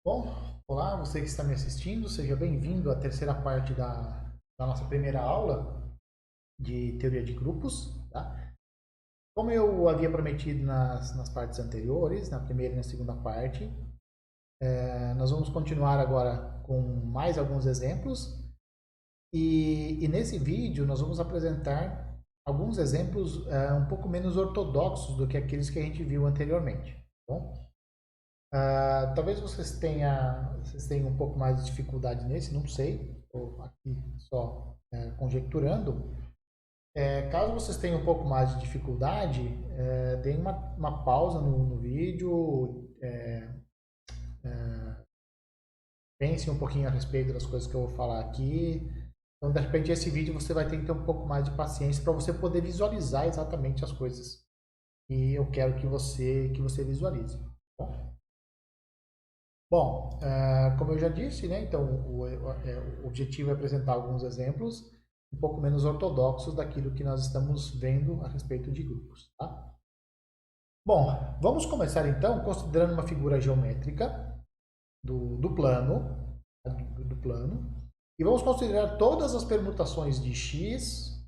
Bom, olá, você que está me assistindo, seja bem-vindo à terceira parte da nossa primeira aula de teoria de grupos, tá? Como eu havia prometido nas partes anteriores, na primeira e na segunda parte, nós vamos continuar agora com mais alguns exemplos e nesse vídeo nós vamos apresentar alguns exemplos um pouco menos ortodoxos do que aqueles que a gente viu anteriormente, tá bom? Talvez vocês tenham um pouco mais de dificuldade nesse, não sei, estou aqui só conjecturando. Caso vocês tenham um pouco mais de dificuldade, deem uma pausa no vídeo, pensem um pouquinho a respeito das coisas que eu vou falar aqui. Então, de repente, esse vídeo você vai ter que ter um pouco mais de paciência para você poder visualizar exatamente as coisas que eu quero que você visualize. Tá bom? Bom, como eu já disse, né, então o objetivo é apresentar alguns exemplos um pouco menos ortodoxos daquilo que nós estamos vendo a respeito de grupos. Tá? Bom, vamos começar então considerando uma figura geométrica do plano, do plano, e vamos considerar todas as permutações de x,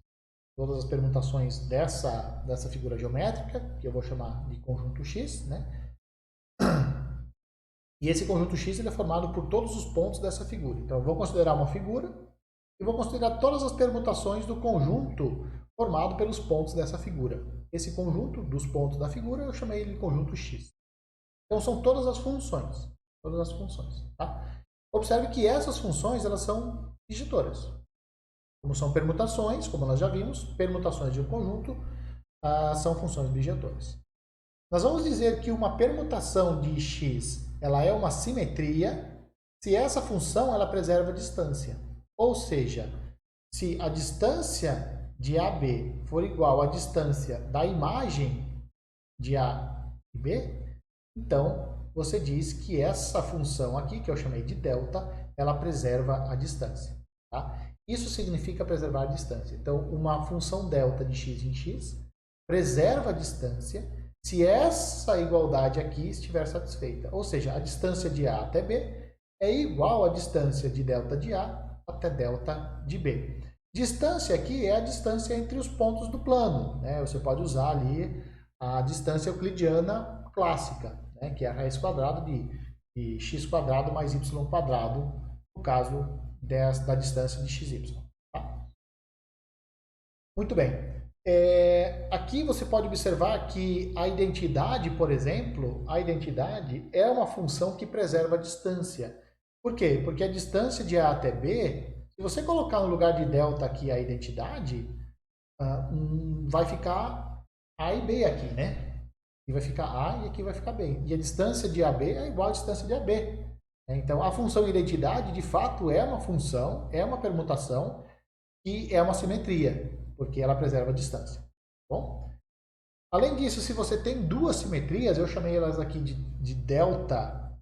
todas as permutações dessa figura geométrica, que eu vou chamar de conjunto x, né? E esse conjunto X ele é formado por todos os pontos dessa figura. Então, eu vou considerar uma figura e vou considerar todas as permutações do conjunto formado pelos pontos dessa figura. Esse conjunto dos pontos da figura eu chamei ele de conjunto X. Então, são todas as funções. Todas as funções. Tá? Observe que essas funções elas são digitoras. Como são permutações, como nós já vimos, permutações de um conjunto são funções bijetoras. Nós vamos dizer que uma permutação de x ela é uma simetria se essa função ela preserva a distância. Ou seja, se a distância de AB for igual à distância da imagem de A e B, então você diz que essa função aqui, que eu chamei de delta, ela preserva a distância. Tá? Isso significa preservar a distância. Então, uma função delta de x em x preserva a distância se essa igualdade aqui estiver satisfeita. Ou seja, a distância de A até B é igual à distância de delta de A até delta de B. Distância aqui é a distância entre os pontos do plano. Né? Você pode usar ali a distância euclidiana clássica, né? Que é a raiz quadrada de x quadrado mais y quadrado, no caso da distância de xy. Tá? Muito bem. Aqui você pode observar que a identidade, por exemplo, a identidade é uma função que preserva a distância. Por quê? Porque a distância de A até B, se você colocar no lugar de delta aqui a identidade, vai ficar A e B aqui, né? E vai ficar A e aqui vai ficar B. E a distância de AB é igual à distância de AB. Então, a função identidade, de fato, é uma função, é uma permutação, que é uma simetria, porque ela preserva a distância. Bom? Além disso, se você tem duas simetrias, eu chamei elas aqui de delta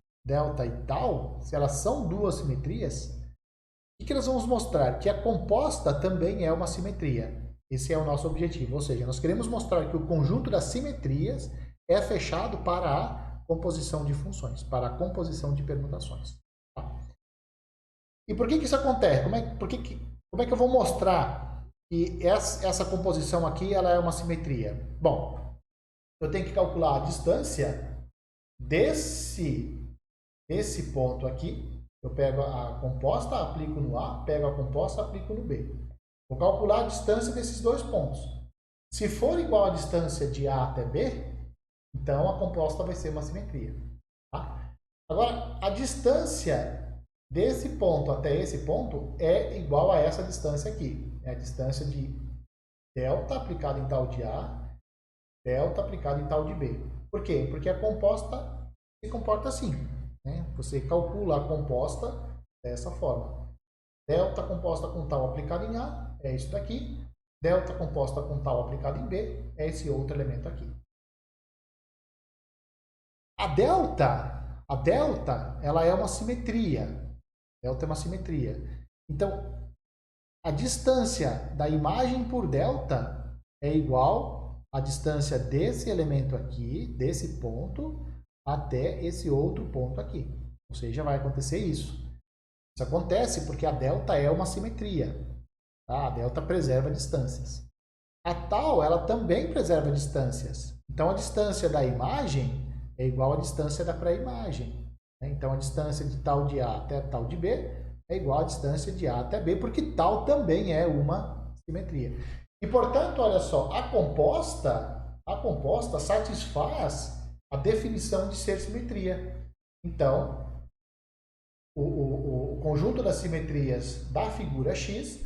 e tal, se elas são duas simetrias, o que nós vamos mostrar? Que a composta também é uma simetria. Esse é o nosso objetivo, ou seja, nós queremos mostrar que o conjunto das simetrias é fechado para a composição de funções, para a composição de permutações. Tá? E por que isso acontece? Como é que eu vou mostrar que essa composição aqui ela é uma simetria? Bom, eu tenho que calcular a distância desse ponto aqui. Eu pego a composta, aplico no A, pego a composta, aplico no B. Vou calcular a distância desses dois pontos. Se for igual à distância de A até B, então a composta vai ser uma simetria. Tá? Agora, a distância desse ponto até esse ponto é igual a essa distância aqui. É a distância de delta aplicada em tal de A, delta aplicada em tal de B. Por quê? Porque a composta se comporta assim. Né? Você calcula a composta dessa forma. Delta composta com tal aplicado em A é isso daqui. Delta composta com tal aplicado em B é esse outro elemento aqui. A delta, ela é uma simetria. Delta é uma simetria. Então, a distância da imagem por delta é igual à distância desse elemento aqui, desse ponto, até esse outro ponto aqui. Ou seja, vai acontecer isso. Isso acontece porque a delta é uma simetria. Tá? A delta preserva distâncias. A tal, ela também preserva distâncias. Então, a distância da imagem é igual à distância da pré-imagem. Então, a distância de tal de A até tal de B é igual à distância de A até B, porque tal também é uma simetria. E, portanto, olha só, a composta satisfaz a definição de ser simetria. Então, o conjunto das simetrias da figura X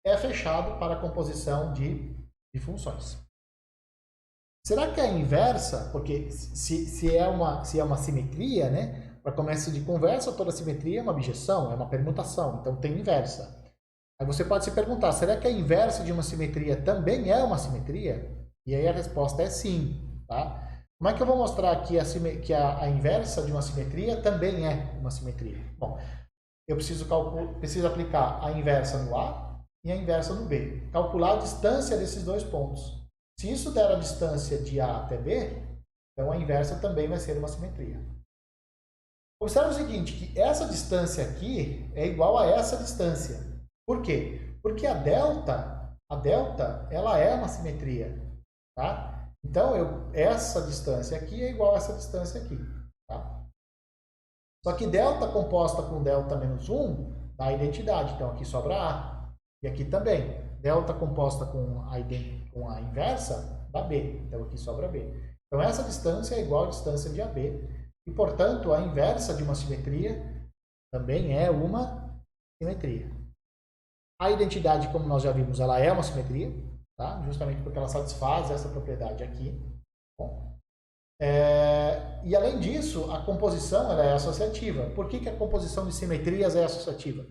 é fechado para a composição de funções. Será que a inversa, porque se é uma simetria, né? Para começo de conversa, toda simetria é uma bijeção, é uma permutação, então tem inversa. Aí você pode se perguntar, será que a inversa de uma simetria também é uma simetria? E aí a resposta é sim, tá? Como é que eu vou mostrar aqui que a inversa de uma simetria também é uma simetria? Bom, eu preciso aplicar a inversa no A e a inversa no B. Calcular a distância desses dois pontos. Se isso der a distância de A até B, então a inversa também vai ser uma simetria. Observe o seguinte, que essa distância aqui é igual a essa distância. Por quê? Porque a delta, ela é uma simetria, tá? Então, essa distância aqui é igual a essa distância aqui, tá? Só que delta composta com delta menos 1 dá a identidade. Então, aqui sobra A. E aqui também. Delta composta com a inversa dá B. Então, aqui sobra B. Então, essa distância é igual à distância de AB. E, portanto, a inversa de uma simetria também é uma simetria. A identidade, como nós já vimos, ela é uma simetria, tá? Justamente porque ela satisfaz essa propriedade aqui. Bom, e, além disso, a composição ela é associativa. Por que a composição de simetrias é associativa?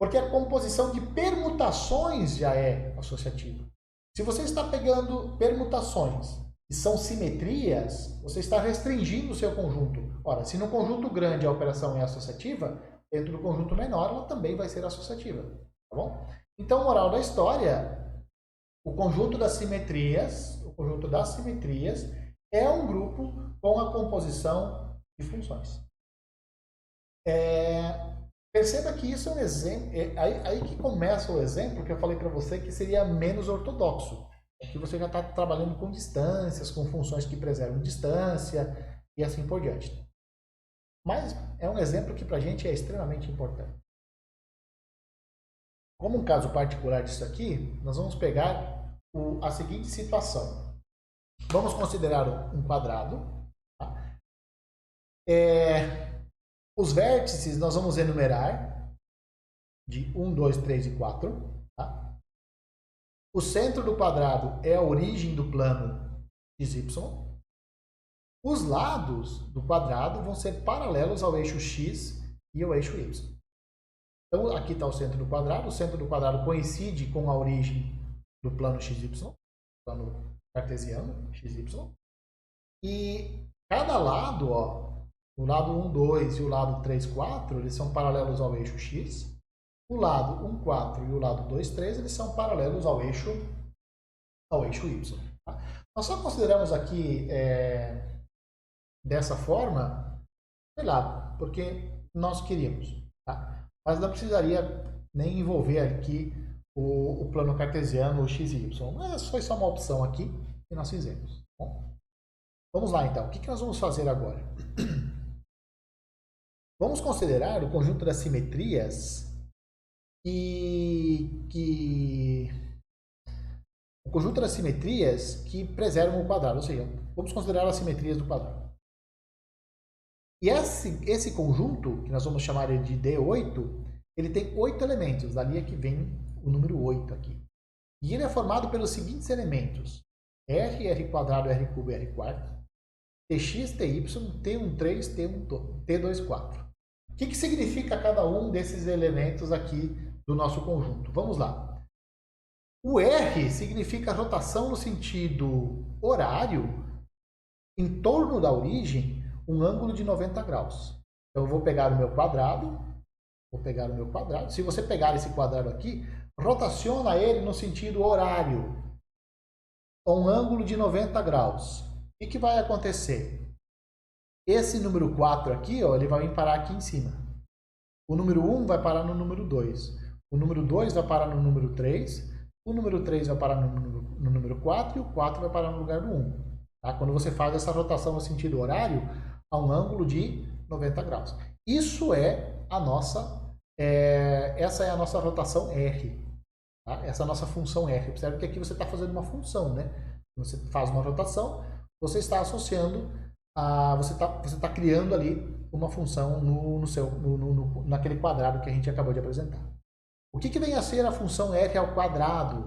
Porque a composição de permutações já é associativa. Se você está pegando permutações que são simetrias, você está restringindo o seu conjunto. Ora, se no conjunto grande a operação é associativa, dentro do conjunto menor ela também vai ser associativa. Tá bom? Então, moral da história, o conjunto das simetrias é um grupo com a composição de funções. Perceba que isso é um exemplo, aí que começa o exemplo que eu falei para você que seria menos ortodoxo. Aqui você já está trabalhando com distâncias, com funções que preservam distância e assim por diante. Mas é um exemplo que para a gente é extremamente importante. Como um caso particular disso aqui, nós vamos pegar a seguinte situação. Vamos considerar um quadrado. Tá? Os vértices nós vamos enumerar de 1, 2, 3 e 4. Tá? O centro do quadrado é a origem do plano XY. Os lados do quadrado vão ser paralelos ao eixo X e ao eixo Y. Então, aqui está o centro do quadrado. O centro do quadrado coincide com a origem do plano XY, plano cartesiano, XY. E cada lado, o lado 1, 2 e o lado 3, 4, eles são paralelos ao eixo X. O lado 1, 4 e o lado 2, 3, eles são paralelos ao eixo Y. Tá? Nós só consideramos aqui dessa forma, sei lá, porque nós queríamos. Tá? Mas não precisaria nem envolver aqui o plano cartesiano, o x e y. Mas foi só uma opção aqui que nós fizemos. Bom, vamos lá então. O que nós vamos fazer agora? Vamos considerar o conjunto das simetrias o conjunto das simetrias que preservam o quadrado. Ou seja, vamos considerar as simetrias do quadrado. E esse conjunto, que nós vamos chamar de D8, ele tem 8 elementos. Dali é que vem o número 8 aqui. E ele é formado pelos seguintes elementos. R, R quadrado, R cubo e R quarto. Tx, Ty, T1, 3, T1, T2, 4. O que significa cada um desses elementos aqui do nosso conjunto? Vamos lá. O R significa rotação no sentido horário em torno da origem, um ângulo de 90 graus. Então, eu vou pegar o meu quadrado. Se você pegar esse quadrado aqui, rotaciona ele no sentido horário, a um ângulo de 90 graus. O que vai acontecer? Esse número 4 aqui, ó, ele vai vir parar aqui em cima. O número 1 vai parar no número 2. O número 2 vai parar no número 3. O número 3 vai parar no número 4 e o 4 vai parar no lugar do 1. Tá? Quando você faz essa rotação no sentido horário, a um ângulo de 90 graus. Isso é a nossa, essa é a nossa rotação R. Tá? Essa é a nossa função R. Observe que aqui você está fazendo uma função, né? Você faz uma rotação, você está associando, você está criando ali uma função naquele quadrado que a gente acabou de apresentar. O que vem a ser a função R ao quadrado?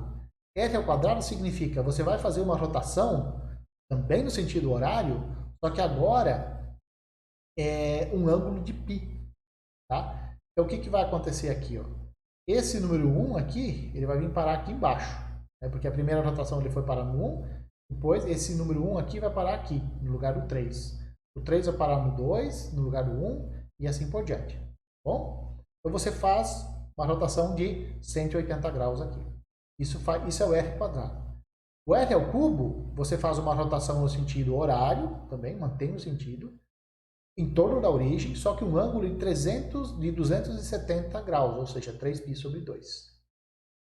R ao quadrado significa você vai fazer uma rotação também no sentido horário, só que agora é um ângulo de π. Tá? Então o que vai acontecer aqui? Ó? Esse número 1 aqui, ele vai vir parar aqui embaixo, né? Porque a primeira rotação ele foi parar no 1, depois esse número 1 aqui vai parar aqui, no lugar do 3. O 3 vai parar no 2, no lugar do 1, e assim por diante. Bom? Então você faz uma rotação de 180 graus aqui. Isso é o R quadrado. O R ao cubo, você faz uma rotação no sentido horário, também mantém o sentido, em torno da origem, só que um ângulo de 270 graus, ou seja, 3π sobre 2.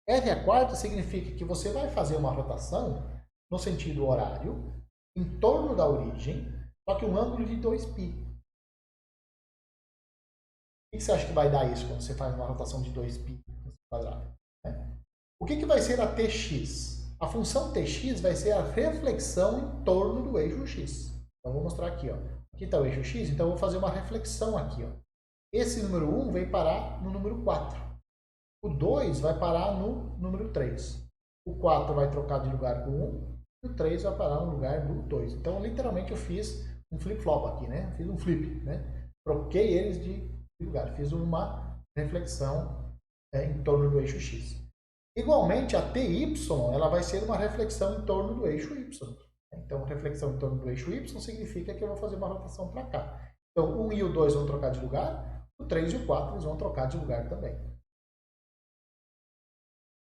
R à quarta significa que você vai fazer uma rotação no sentido horário, em torno da origem, só que um ângulo de 2π. O que você acha que vai dar isso quando você faz uma rotação de 2π no quadrado? O que vai ser a Tx? A função Tx vai ser a reflexão em torno do eixo x. Então, vou mostrar aqui. Ó. Aqui está o eixo x, então eu vou fazer uma reflexão aqui. Ó. Esse número 1 vem parar no número 4. O 2 vai parar no número 3. O 4 vai trocar de lugar com o 1. E o 3 vai parar no lugar do 2. Então, literalmente, eu fiz um flip-flop aqui, né? Fiz um flip, né? Troquei eles de lugar. Fiz uma reflexão em torno do eixo x. Igualmente, a TY ela vai ser uma reflexão em torno do eixo y. Então, reflexão em torno do eixo y significa que eu vou fazer uma rotação para cá. Então, o 1 e o 2 vão trocar de lugar, o 3 e o 4 eles vão trocar de lugar também.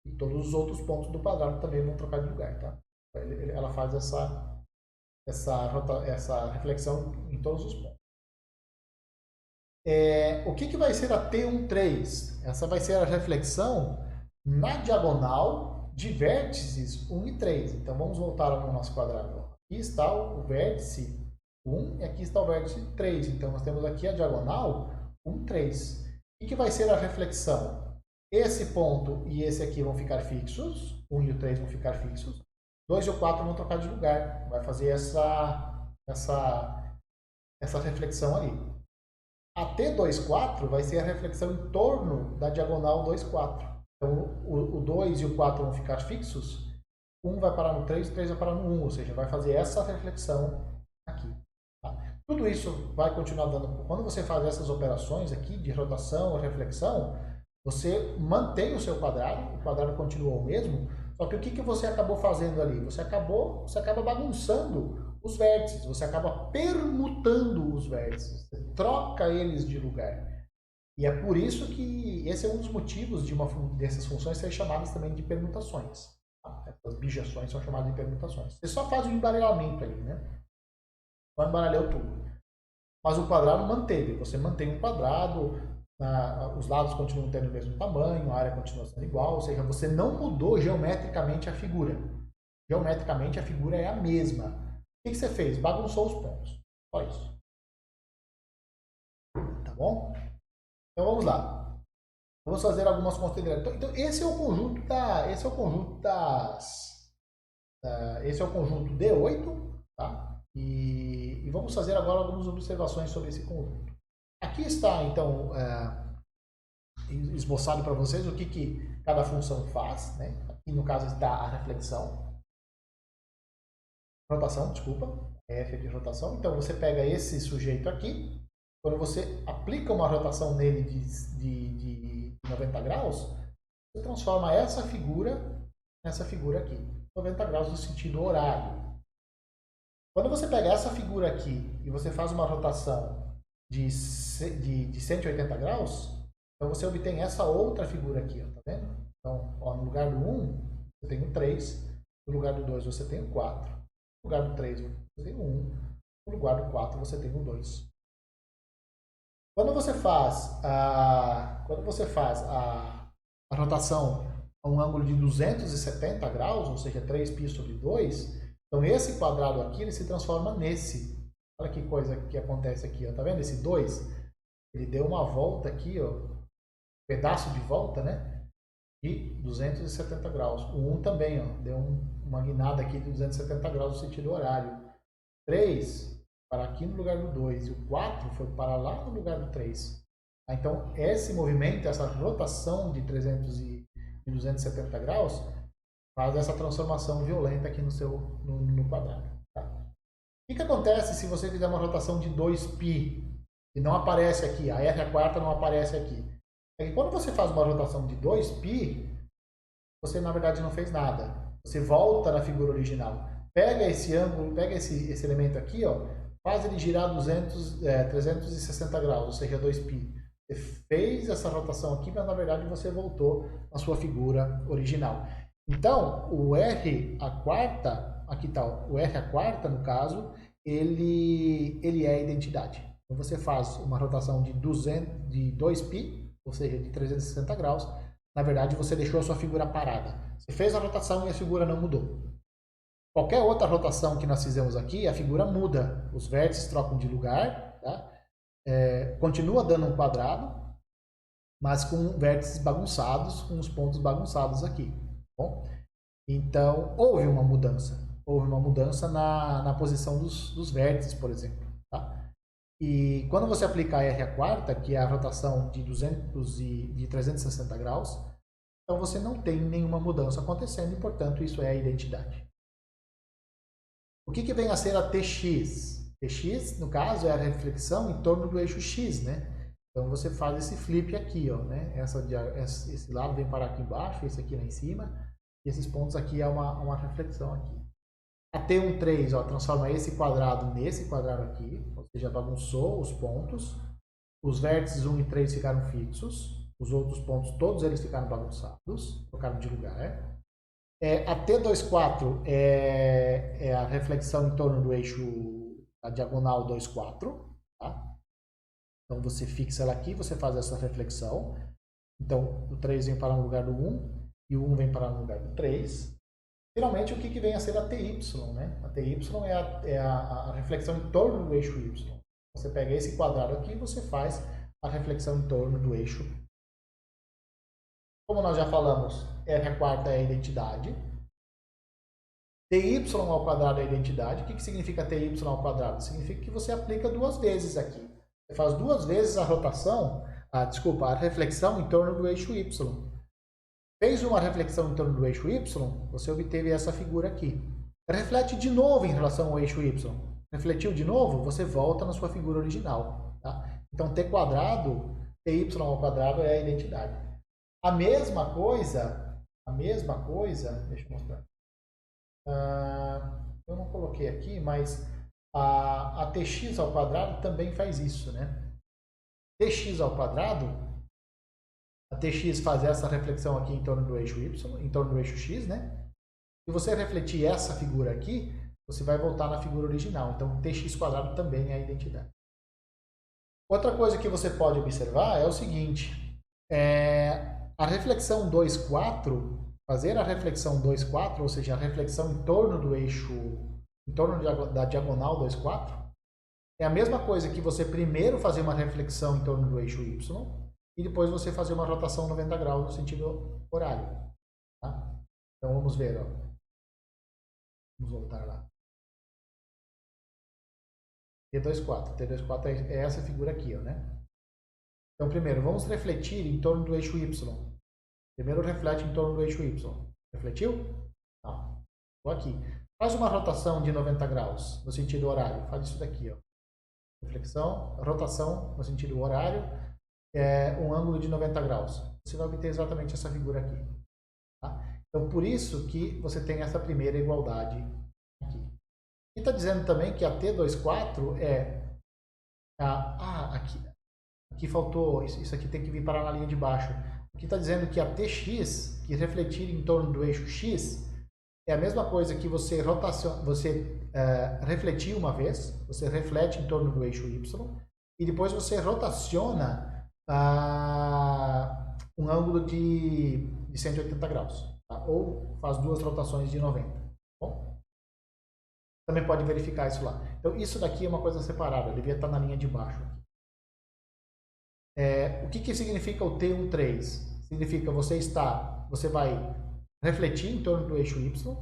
E todos os outros pontos do quadrado também vão trocar de lugar, tá? Ela faz essa reflexão em todos os pontos. O que vai ser a T13? Essa vai ser a reflexão na diagonal de vértices 1 e 3. Então, vamos voltar ao nosso quadrado. Aqui está o vértice 1 e aqui está o vértice 3. Então, nós temos aqui a diagonal 1, 3. O que vai ser a reflexão? Esse ponto e esse aqui vão ficar fixos. 1 e o 3 vão ficar fixos. 2 e o 4 vão trocar de lugar. Vai fazer essa reflexão ali. A T24 vai ser a reflexão em torno da diagonal 2, 4. Então, o 2 e o 4 vão ficar fixos, 1 vai parar no 3 e o 3 vai parar no 1, ou seja, vai fazer essa reflexão aqui. Tá? Tudo isso vai continuar dando... Quando você faz essas operações aqui de rotação ou reflexão, você mantém o seu quadrado, o quadrado continua o mesmo, só que o que você acabou fazendo ali? Você acaba bagunçando os vértices, você acaba permutando os vértices, você troca eles de lugar. E é por isso que esse é um dos motivos dessas funções serem chamadas também de permutações. Tá? Essas bijações são chamadas de permutações. Você só faz o embaralhamento ali, né? Só embaralhou tudo. Mas o quadrado manteve. Você mantém um quadrado, os lados continuam tendo o mesmo tamanho, a área continua sendo igual, ou seja, você não mudou geometricamente a figura. Geometricamente a figura é a mesma. O que você fez? Bagunçou os pontos. Só isso. Tá bom? Então vamos lá. Vamos fazer algumas considerações. Então esse é o conjunto esse é o conjunto D8, tá? E vamos fazer agora algumas observações sobre esse conjunto. Aqui está então esboçado para vocês o que cada função faz, né? Aqui no caso está a rotação, desculpa, F é de rotação. Então você pega esse sujeito aqui. Quando você aplica uma rotação nele de 90 graus, você transforma essa figura nessa figura aqui. 90 graus no sentido horário. Quando você pega essa figura aqui e você faz uma rotação de 180 graus, então você obtém essa outra figura aqui, ó, tá vendo? Então, ó, no lugar do 1, você tem o 3. No lugar do 2, você tem o 4. No lugar do 3, você tem o 1. no lugar do 4 você tem um 2. Quando você faz a rotação a um ângulo de 270 graus, ou seja, 3π sobre 2, então esse quadrado aqui ele se transforma nesse. Olha que coisa que acontece aqui, ó. Tá vendo esse 2? Ele deu uma volta aqui, ó, pedaço de volta, né? De 270 graus. O 1 também, ó, deu uma guinada aqui de 270 graus no sentido horário. 3 para aqui no lugar do 2 e o 4 foi para lá no lugar do 3. Então, esse movimento, essa rotação de 270 graus, faz essa transformação violenta aqui no quadrado. Tá? O que acontece se você fizer uma rotação de 2π e não aparece aqui, a r à quarta não aparece aqui? É que quando você faz uma rotação de 2π, você na verdade não fez nada. Você volta na figura original. Pega esse ângulo, pega esse elemento aqui, ó, faz ele girar 360 graus, ou seja, 2π. Você fez essa rotação aqui, mas na verdade você voltou na sua figura original. Então, o r à quarta, aqui está, o r à quarta, no caso, ele é a identidade. Então, você faz uma rotação de 2π, ou seja, de 360 graus, na verdade você deixou a sua figura parada. Você fez a rotação e a figura não mudou. Qualquer outra rotação que nós fizemos aqui, a figura muda. Os vértices trocam de lugar, tá? Continua dando um quadrado, mas com vértices bagunçados, com os pontos bagunçados aqui. Bom? Então, houve uma mudança. Houve uma mudança na posição dos vértices, por exemplo. Tá? E quando você aplica a r à quarta, que é a rotação de 360 graus, então você não tem nenhuma mudança acontecendo e, portanto, isso é a identidade. O que vem a ser a Tx? Tx, no caso, é a reflexão em torno do eixo x, né? Então você faz esse flip aqui, ó, né? Esse lado vem parar aqui embaixo, esse aqui lá em cima, e esses pontos aqui é uma reflexão aqui. A T13, ó, transforma esse quadrado nesse quadrado aqui, ou seja, bagunçou os pontos. Os vértices 1 e 3 ficaram fixos, os outros pontos, todos eles ficaram bagunçados, trocaram de lugar. A T24 é a reflexão em torno do eixo da diagonal 2, 4. Tá? Então você fixa ela aqui, você faz essa reflexão. Então o 3 vem para no lugar do 1 e o 1 vem para no lugar do 3. Finalmente, o que vem a ser a TY? Né? A TY é a reflexão em torno do eixo Y. Você pega esse quadrado aqui e você faz a reflexão em torno do eixo. Como nós já falamos, r à quarta é a identidade. Ty ao quadrado é a identidade. O que significa Ty ao quadrado? Significa que você aplica duas vezes aqui. Você faz duas vezes a rotação, a reflexão em torno do eixo Y. Fez uma reflexão em torno do eixo Y, você obteve essa figura aqui. Reflete de novo em relação ao eixo Y. Refletiu de novo, você volta na sua figura original. Tá? Então, Ty ao quadrado é a identidade. A mesma coisa, deixa eu mostrar. Eu não coloquei aqui, mas a Tx ao quadrado também faz isso, né? Tx ao quadrado, a Tx faz essa reflexão aqui em torno do eixo Y, em torno do eixo X, né? Se você refletir essa figura aqui, você vai voltar na figura original. Então, Tx quadrado também é a identidade. Outra coisa que você pode observar é o seguinte, a reflexão 2, 4, fazer a reflexão 2, 4, ou seja, a reflexão em torno do eixo, em torno da diagonal 2, 4, é a mesma coisa que você primeiro fazer uma reflexão em torno do eixo Y e depois você fazer uma rotação 90 graus no sentido horário. Tá? Então vamos ver, ó. Vamos voltar lá. T24. T24 é essa figura aqui, ó, né? Então primeiro, vamos refletir em torno do eixo Y. Primeiro reflete em torno do eixo Y. Refletiu? Não. Estou aqui. Faz uma rotação de 90 graus no sentido horário. Faz isso daqui, ó. Reflexão, rotação no sentido horário, um ângulo de 90 graus. Você vai obter exatamente essa figura aqui. Tá? Então, por isso que você tem essa primeira igualdade aqui. E está dizendo também que a T24 é... aqui faltou, isso aqui tem que vir parar na linha de baixo. Aqui está dizendo que a Tx, que refletir em torno do eixo X, é a mesma coisa que você refletir uma vez, você reflete em torno do eixo Y, e depois você rotaciona um ângulo de 180 graus, tá? Ou faz duas rotações de 90. Tá bom? Também pode verificar isso lá. Então, isso daqui é uma coisa separada, devia estar na linha de baixo. O que significa o T13? Significa você vai refletir em torno do eixo Y,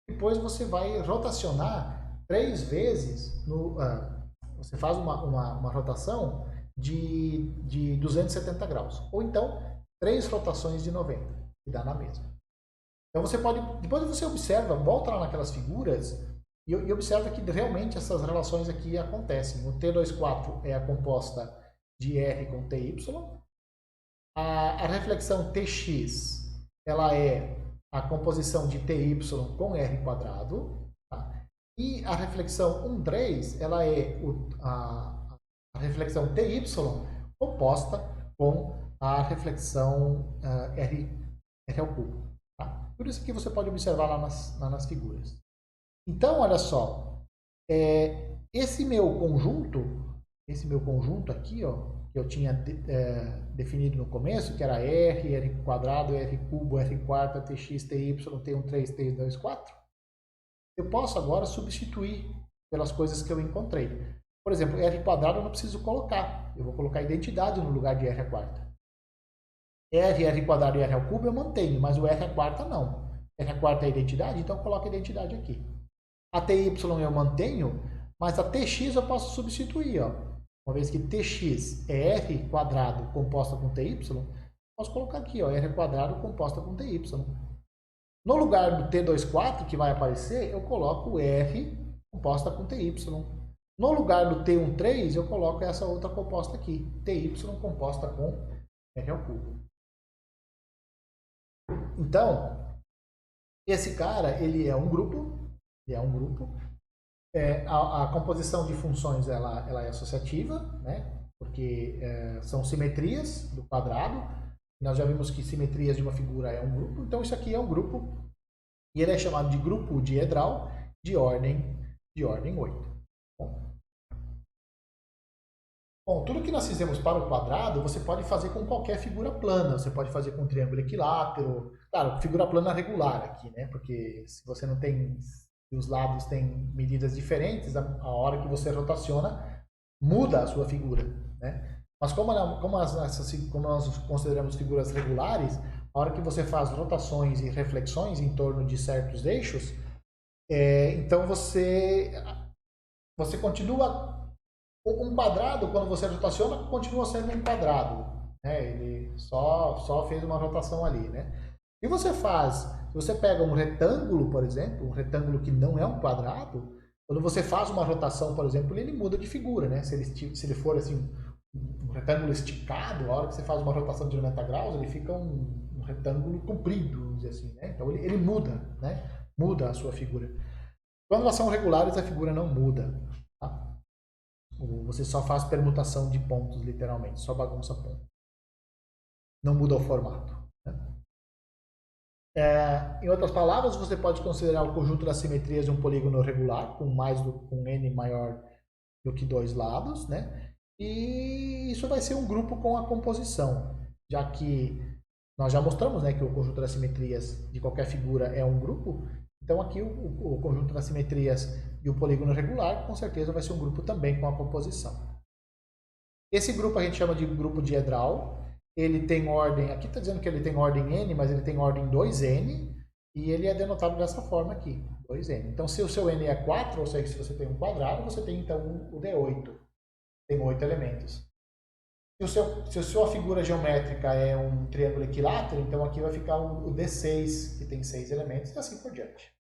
depois você vai rotacionar 3 vezes, você faz uma rotação de 270 graus, ou então 3 rotações de 90, que dá na mesma. Então você pode, depois você observa, volta lá naquelas figuras e observa que realmente essas relações aqui acontecem. O T24 é a composta de R com TY, a reflexão TX ela é a composição de TY com R quadrado, tá? E a reflexão 13 ela é a reflexão TY composta com a reflexão R ao cubo. Tá? Tudo isso aqui você pode observar lá nas figuras. Então, olha só, esse meu conjunto aqui, ó, que eu tinha definido no começo, que era R, R quadrado, R cubo, R quarta, TX, TY, T13, T24, eu posso agora substituir pelas coisas que eu encontrei. Por exemplo, R quadrado eu não preciso colocar, eu vou colocar identidade no lugar de R à quarta. R quadrado e R ao cubo eu mantenho, mas o R à quarta não. R à quarta é identidade, então eu coloco a identidade aqui. A TY eu mantenho, mas a TX eu posso substituir, ó. Uma vez que TX é R quadrado composta com TY, posso colocar aqui, ó, R quadrado composta com TY. No lugar do T24 que vai aparecer, eu coloco R composta com TY. No lugar do T13, eu coloco essa outra composta aqui, TY composta com R ao cubo. Então, esse cara, ele é um grupo. A composição de funções ela é associativa, né? Porque são simetrias do quadrado. Nós já vimos que simetrias de uma figura é um grupo, então isso aqui é um grupo e ele é chamado de grupo diedral de ordem 8. Bom, tudo que nós fizemos para o quadrado você pode fazer com qualquer figura plana. Você pode fazer com um triângulo equilátero, claro, figura plana regular aqui, né? Porque se você não tem, os lados têm medidas diferentes, a hora que você rotaciona muda a sua figura, né? Mas como nós consideramos figuras regulares, a hora que você faz rotações e reflexões em torno de certos eixos, então você continua. Um quadrado, quando você rotaciona, continua sendo um quadrado, né? Ele só fez uma rotação ali, né? E se você pega um retângulo, por exemplo, um retângulo que não é um quadrado, quando você faz uma rotação, por exemplo, ele muda de figura, né? Se ele for assim, um retângulo esticado, a hora que você faz uma rotação de 90 graus, ele fica um retângulo comprido, vamos dizer assim, né? Então ele muda, né? Muda a sua figura. Quando elas são regulares, a figura não muda, tá? Você só faz permutação de pontos, literalmente, só bagunça ponto. Não muda o formato, né? Em outras palavras, você pode considerar o conjunto das simetrias de um polígono regular, com n maior do que 2 lados, né? E isso vai ser um grupo com a composição, já que nós já mostramos, né, que o conjunto das simetrias de qualquer figura é um grupo. Então aqui o conjunto das simetrias de um polígono regular, com certeza vai ser um grupo também com a composição. Esse grupo a gente chama de grupo diedral. Ele tem ordem, aqui está dizendo que ele tem ordem n, mas ele tem ordem 2n, e ele é denotado dessa forma aqui, 2n. Então se o seu n é 4, ou seja, se você tem um quadrado, você tem então o d8, tem 8 elementos. Se a sua figura geométrica é um triângulo equilátero, então aqui vai ficar o d6, que tem 6 elementos, e assim por diante.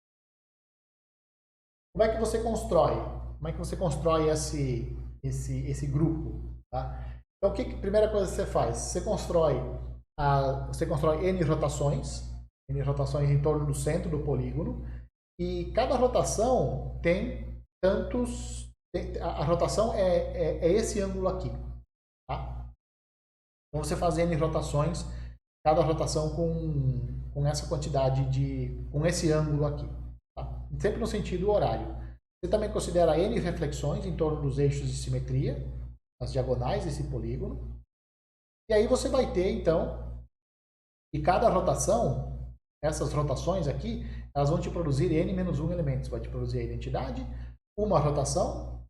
Como é que você constrói? Como é que você constrói esse grupo? Tá? Então, a primeira coisa que você faz? Você constrói n rotações em torno do centro do polígono, e cada rotação tem tantos... A rotação é esse ângulo aqui. Tá? Então, você faz n rotações, cada rotação com essa quantidade com esse ângulo aqui. sempre no sentido horário. Você também considera N reflexões em torno dos eixos de simetria, as diagonais desse polígono. E aí você vai ter, então, que cada rotação, essas rotações aqui, elas vão te produzir N-1 elementos. Vai te produzir a identidade, uma rotação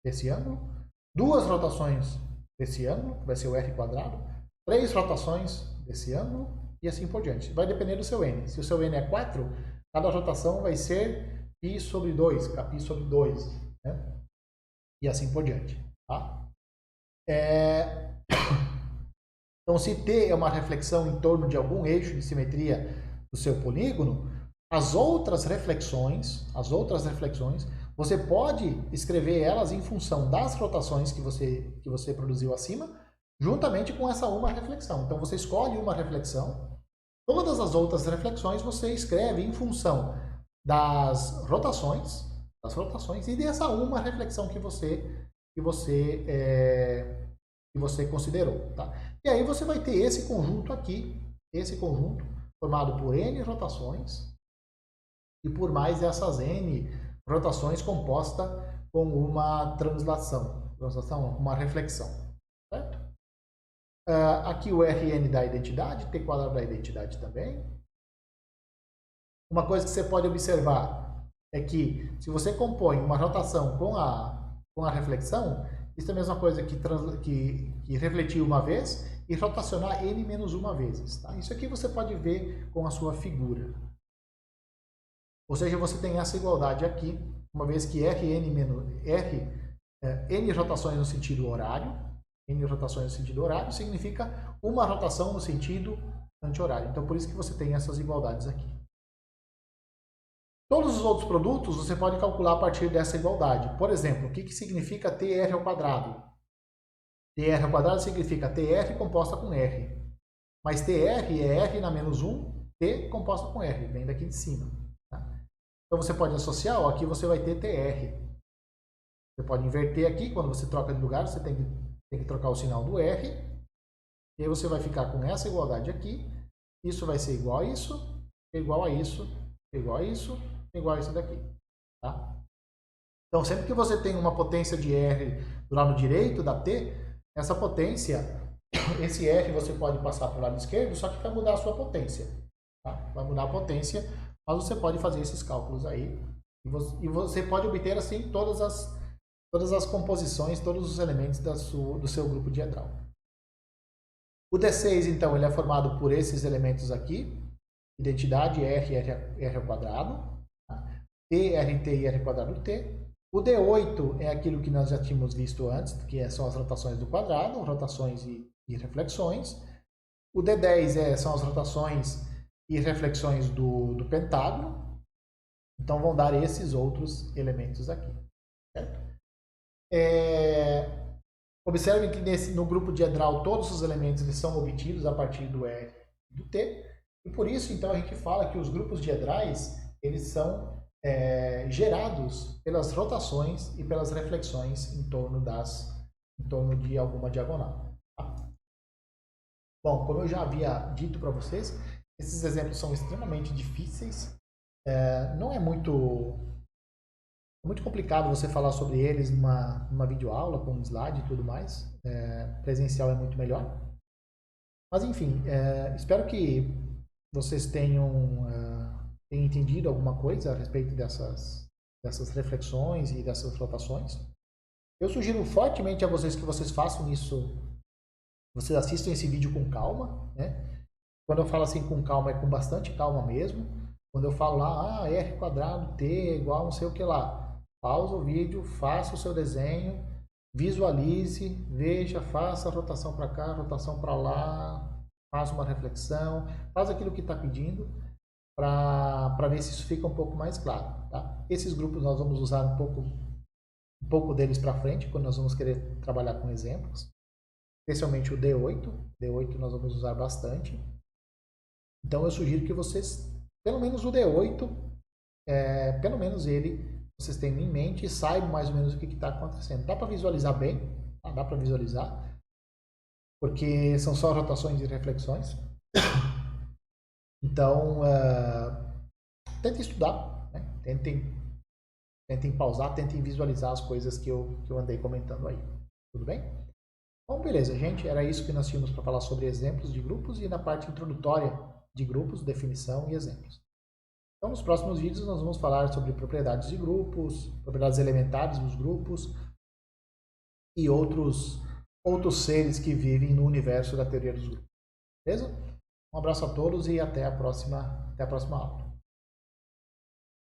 desse ângulo, duas rotações desse ângulo, que vai ser o R quadrado, três rotações desse ângulo, e assim por diante. Vai depender do seu N. Se o seu N é 4, cada rotação vai ser π sobre 2, kπ sobre 2, né? E assim por diante. Tá? Então, se T é uma reflexão em torno de algum eixo de simetria do seu polígono, as outras reflexões, você pode escrever elas em função das rotações que você produziu acima, juntamente com essa uma reflexão. Então, você escolhe uma reflexão, todas as outras reflexões você escreve em função das rotações e dessa uma reflexão que você considerou. Tá? E aí você vai ter esse conjunto aqui, esse conjunto formado por N rotações e por mais essas N rotações composta com uma translação, uma reflexão. Certo? Aqui o Rn da identidade, T quadrado da identidade também. Uma coisa que você pode observar é que se você compõe uma rotação com a reflexão, isso é a mesma coisa que refletir uma vez e rotacionar n menos uma vezes. Tá? Isso aqui você pode ver com a sua figura. Ou seja, você tem essa igualdade aqui, uma vez que n rotações no sentido horário, significa uma rotação no sentido anti-horário. Então, por isso que você tem essas igualdades aqui. Todos os outros produtos você pode calcular a partir dessa igualdade. Por exemplo, o que significa TR ao quadrado? TR ao quadrado significa TR composta com R. Mas TR é R na menos 1, T composta com R, vem daqui de cima. Tá? Então você pode associar, ó, aqui você vai ter TR. Você pode inverter aqui, quando você troca de lugar, você tem que trocar o sinal do R. E aí você vai ficar com essa igualdade aqui. Isso vai ser igual a isso, igual a isso, igual a isso, igual a isso daqui. Tá? Então, sempre que você tem uma potência de R do lado direito da T, essa potência, esse R você pode passar para o lado esquerdo, só que vai mudar a sua potência. Tá? Vai mudar a potência, mas você pode fazer esses cálculos aí. E você pode obter, assim, todas as composições, todos os elementos do seu grupo diedral. O D6, então, ele é formado por esses elementos aqui. Identidade R ao quadrado. T, RT e R quadrado T. O D8 é aquilo que nós já tínhamos visto antes, que são as rotações do quadrado, rotações e reflexões. O D10 são as rotações e reflexões do pentágono. Então vão dar esses outros elementos aqui. Certo? Observem que no grupo diedral todos os elementos eles são obtidos a partir do R e do T. E por isso, então, a gente fala que os grupos diedrais eles são gerados pelas rotações e pelas reflexões em torno de alguma diagonal. Tá? Bom, como eu já havia dito para vocês, esses exemplos são extremamente difíceis. Não é muito complicado você falar sobre eles numa videoaula, com um slide e tudo mais. Presencial é muito melhor. Mas, enfim, espero que vocês tenham entendido alguma coisa a respeito dessas reflexões e dessas rotações. Eu sugiro fortemente a vocês que vocês façam isso, vocês assistam esse vídeo com calma, né? Quando eu falo assim com calma, é com bastante calma mesmo. Quando eu falo lá, R quadrado, T igual não sei o que lá, pausa o vídeo, faça o seu desenho, visualize, veja, faça a rotação para cá, rotação para lá, faça uma reflexão, faz aquilo que está pedindo, para ver se isso fica um pouco mais claro. Tá? Esses grupos nós vamos usar um pouco deles para frente, quando nós vamos querer trabalhar com exemplos, especialmente o D8. D8 nós vamos usar bastante. Então eu sugiro que vocês, pelo menos o D8, pelo menos ele, vocês tenham em mente e saibam mais ou menos o que está acontecendo. Dá para visualizar bem, tá? Dá para visualizar, porque são só rotações e reflexões. Então, tentem estudar, né? Tentem pausar, tentem visualizar as coisas que eu andei comentando aí. Tudo bem? Bom, beleza, gente. Era isso que nós tínhamos para falar sobre exemplos de grupos e na parte introdutória de grupos, definição e exemplos. Então, nos próximos vídeos, nós vamos falar sobre propriedades de grupos, propriedades elementares dos grupos e outros seres que vivem no universo da teoria dos grupos. Beleza? Um abraço a todos e até a próxima aula.